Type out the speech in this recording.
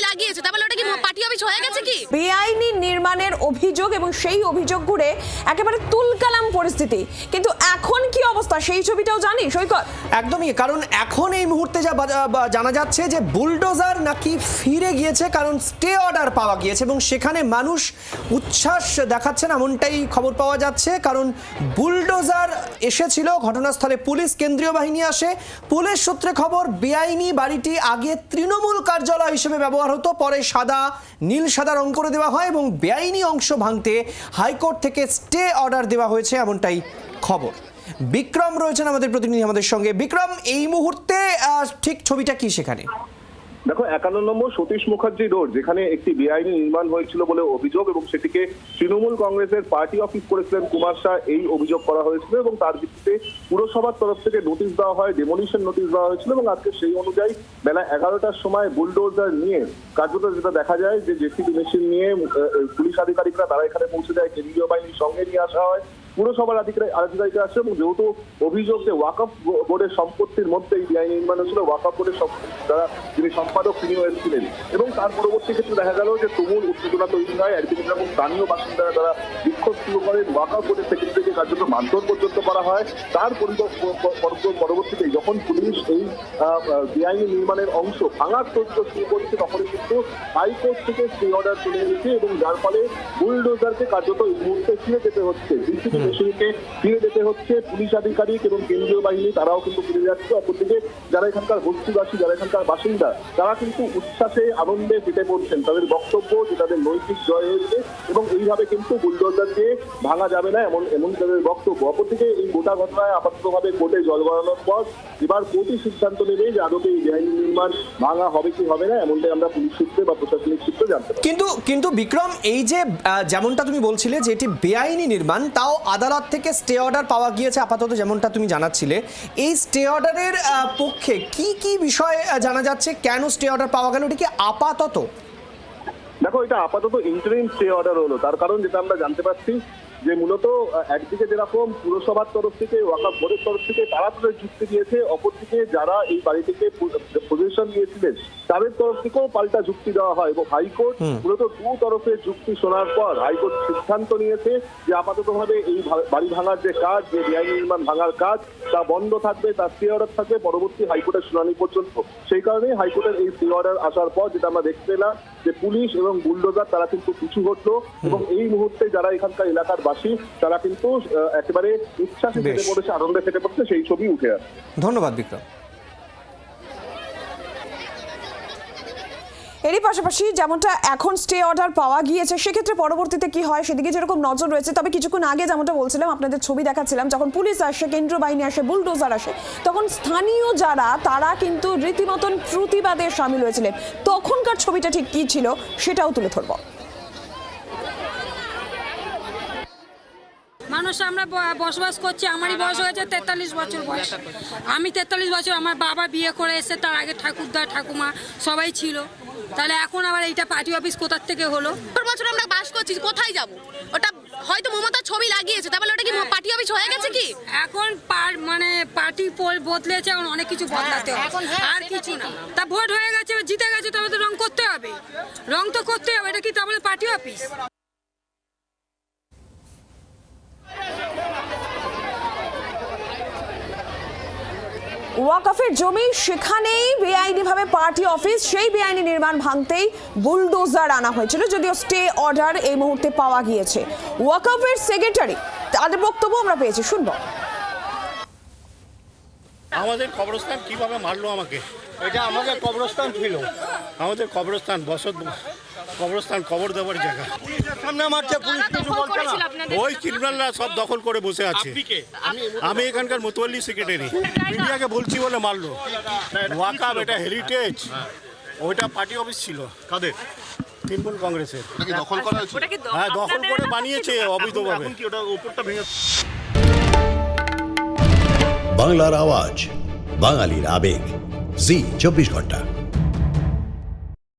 লাগিয়েছে, তাহলে ওটা কি পার্টি অফিস হয়ে গেছে কি? বেআইনি নির্মাণের অভিযোগ এবং সেই অভিযোগ ঘুরে একেবারে তুলকালাম পরিস্থিতি, কিন্তু এখন কি অবস্থা সেই ছবিটাও জানি সৈকত। একদমই, কারণ এখন এই মুহূর্তে যা জানা যাচ্ছে যে বুলডোজার নাকি ফিরে গিয়েছে, কারণ স্টে অর্ডার পাওয়া গিয়েছে এবং সেখানে মানুষ উচ্ছ্বাস দেখাচ্ছেন এমনটাই খবর পাওয়া যাচ্ছে। কারণ বুলডোজার এসেছিল ঘটনাস্থলে, পুলিশ কেন্দ্রীয় বাহিনী আসে। পুলিশ সূত্রে খবর বেআইনি বাড়িটি আগে তৃণমূল কার্যালয় হিসেবে ব্যবহার হতো, পরে নীল সাদা রং করে দেওয়া হয় এবং বেআইনি অংশ ভাঙতে হাইকোর্ট থেকে স্টে অর্ডার দেওয়া হয়েছে এমনটাই খবর। বিক্রম রয়েছেন আমাদের প্রতিনিধি আমাদের সঙ্গে। বিক্রম, এই মুহূর্তে ঠিক ছবিটা কি সেখানে? দেখো, 51 নম্বর সতীশ মুখার্জি রোড, যেখানে একটি বেআইনি নির্মাণ হয়েছিল বলে অভিযোগ এবং সেটিকে তৃণমূল কংগ্রেসের পার্টি অফিস করেছিলেন কুমার শাহ, এই অভিযোগ করা হয়েছিল এবং তার ভিত্তিতে পুরসভার তরফ থেকে নোটিশ দেওয়া হয়, ডেমোলিশন নোটিশ দেওয়া হয়েছিল এবং আজকে সেই অনুযায়ী বেলা 11টার সময় বুলডোজার নিয়ে কার্যত যেটা দেখা যায় যে জেসিবি মেশিন নিয়ে পুলিশ আধিকারিকরা তারা এখানে পৌঁছে যায়, কেন্দ্রীয় বাহিনীর সঙ্গে নিয়ে আসা হয়, পুরসভার আধিকারিকরা আসে এবং যেহেতু অভিযোগ যে ওয়াকফ বোর্ডের সম্পত্তির মধ্যে এই বেআইনি নির্মাণ হয়েছিল, ওয়াকফ বোর্ডের যারা যিনি সম্পাদক তিনিও এসেছিলেন এবং তার পরবর্তী ক্ষেত্রে দেখা গেল যে তুমুল উত্তেজনা তৈরি হয়। একদিকে যেমন স্থানীয় বাসিন্দারা তারা বিক্ষোভ শুরু করেন, ওয়াকফ বোর্ডের সেক্রেটারিকে কার্যত মারধর পর্যন্ত করা হয়। তার পরবর্তীতে যখন পুলিশ এই বেআইনি নির্মাণের অংশ ভাঙার তথ্য শুরু করেছে, তখন কিন্তু হাইকোর্ট থেকে স্টে অর্ডার চলে এসেছে এবং যার ফলে বুলডোজারকে কার্যত এই মুহূর্তে ফিরে যেতে হচ্ছে, মেশিনকে ফিরে যেতে হচ্ছে। পুলিশ আধিকারিক এবং কেন্দ্রীয় বাহিনী তারাও কিন্তু ফিরে যাচ্ছে। অপরদিকে যারা এখানকার বস্তিবাসী, যারা এখানকার বাসিন্দা, তারা কিন্তু উচ্ছ্বাসে আনন্দে ফেটে পড়ছেন। তাদের বক্তব্য যে তাদের নৈতিক জয় হয়েছে এবং এইভাবে কিন্তু বুলডোজারকে ভাঙা যাবে না, এমন তাদের বক্তব্য। অপরদিকে এই গোটা ঘটনায় আপাততভাবে কোর্টে জল গড়ানোর পর এবার কোর্টই সিদ্ধান্ত নেবে যে আদতে এই বেআইনি নির্মাণ ভাঙা হবে কি হবে না, এমনটাই আমরা পুলিশ সূত্রে বা প্রশাসনিক সূত্রে জানতে পারি। কিন্তু বিক্রম, এই যে যেমনটা তুমি বলছিলে যে এটি বেআইনি নির্মাণ, তাও আদালত থেকে স্টে অর্ডার পাওয়া গিয়েছে আপাতত, যেমনটা তুমি জানাচ্ছিলে। এই স্টে অর্ডারের পক্ষে কি কি বিষয় জানা যাচ্ছে? কেন স্টে অর্ডার পাওয়া গেল? এটা কি আপাতত? দেখো, এটা আপাতত ইন্টারিম স্টে অর্ডার হলো। তার কারণ যেটা আমরা জানতে পারছি যে মূলত একদিকে যেরকম পুরসভার তরফ থেকে, ওয়াকফ বোর্ডের তরফ থেকে তারা তাদের যুক্তি দিয়েছে, অপরদিকে যারা এই বাড়িটিকে পজিশন দিয়েছিলেন তাদের তরফ থেকেও পাল্টা যুক্তি দেওয়া হয় এবং হাইকোর্ট মূলত দু তরফের যুক্তি শোনার পর হাইকোর্ট সিদ্ধান্ত নিয়েছে যে আপাততভাবে এই বাড়ি ভাঙার যে কাজ, যে বেআইনি নির্মাণ ভাঙার কাজ, তা বন্ধ থাকবে, তার স্টে অর্ডার থাকবে পরবর্তী হাইকোর্টের শুনানি পর্যন্ত। সেই কারণেই হাইকোর্টের এই স্টে অর্ডার আসার পর যেটা আমরা দেখতে পেলাম যে পুলিশ এবং বুলডোজার তারা কিন্তু পিছু হটলো এবং এই মুহূর্তে যারা এখানকার এলাকার বাসী তারা কিন্তু একেবারে উচ্ছ্বাসে ফেটে পড়েছে, আনন্দে ফেটে পড়ছে, সেই ছবি উঠে আসে। ধন্যবাদ বিক্রম। এরই পাশাপাশি যেমনটা এখন স্টে অর্ডার পাওয়া গিয়েছে, সেক্ষেত্রে পরবর্তীতে কি হয় সেদিকে যেরকম নজর রয়েছে। তবে কিছুক্ষণ আগে যেমনটা বলছিলাম, আপনাদের ছবি দেখাচ্ছিলাম, যখন পুলিশ আসে, কেন্দ্রীয় বাহিনী আসে, বুলডোজার আসে, তখন স্থানীয় যারা তারা কিন্তু রীতিমতন প্রতিবাদে সামিল হয়েছিলেন। তখনকার ছবিটা ঠিক কি ছিল সেটাও তুলে ধরব। মানুষ আমরা বসবাস করছি, আমারই বয়স হয়েছে 43 বছর বয়স। আমি 43 বছর, আমার বাবা বিয়ে করে এসে, তার আগে ঠাকুরদা ঠাকুমা সবাই ছিল, তাহলে এখন আবার এইটা পার্টি অফিস কোথার থেকে হলো? বছর আমরা বাস করছি, কোথায় যাব? ওটা হয়তো মমতার ছবি লাগিয়েছে, তাহলে ওটা কি পার্টি অফিস হয়ে গেছে কি? এখন মানে পার্টি বদলেছে, এখন অনেক কিছু বদলাতে হবে, আর কিছু না। তা ভোট হয়ে গেছে, জিতে গেছে, তবে তো রং করতে হবে, রং তো করতে হবে। এটা কি তাহলে পার্টি অফিস? ওয়াকফের জমি, সেখানেই বেআইনিভাবে পার্টি অফিস, সেই বেআইনি নির্মাণ ভাঙতেই বুলডোজার আনা হয়েছিল, যদিও স্টে অর্ডার এই মুহূর্তে পাওয়া গিয়েছে। ওয়াকফের সেক্রেটারি তাদের বক্তব্য আমরা পেয়েছি, শুনবো। আমাদের কবরস্থান কিভাবে মারলো আমাকে? এটা আমাদের কবরস্থান ছিল, আমাদের কবরস্থান, কবরস্থান, কবর দেওয়ার জায়গা। সামনে মারছে পুলিশ, কিছু বলছে না। ওই ক্রিমিনালরা সব দখল করে বসে আছে। আমি এখানকার মোতোয়াল্লি সেক্রেটারি, মিডিয়াকে বলছি বলে মারলো। ওয়াকফ এটা হেরিটেজ, ওইটা পার্টি অফিস ছিল। কাদের? তৃণমূল কংগ্রেসের। দখল করা হয়েছে? হ্যাঁ, দখল করে বানিয়েছে অবৈধভাবে। বাংলার আওয়াজ, বাঙালির আবেগ, জি 24 ঘন্টা।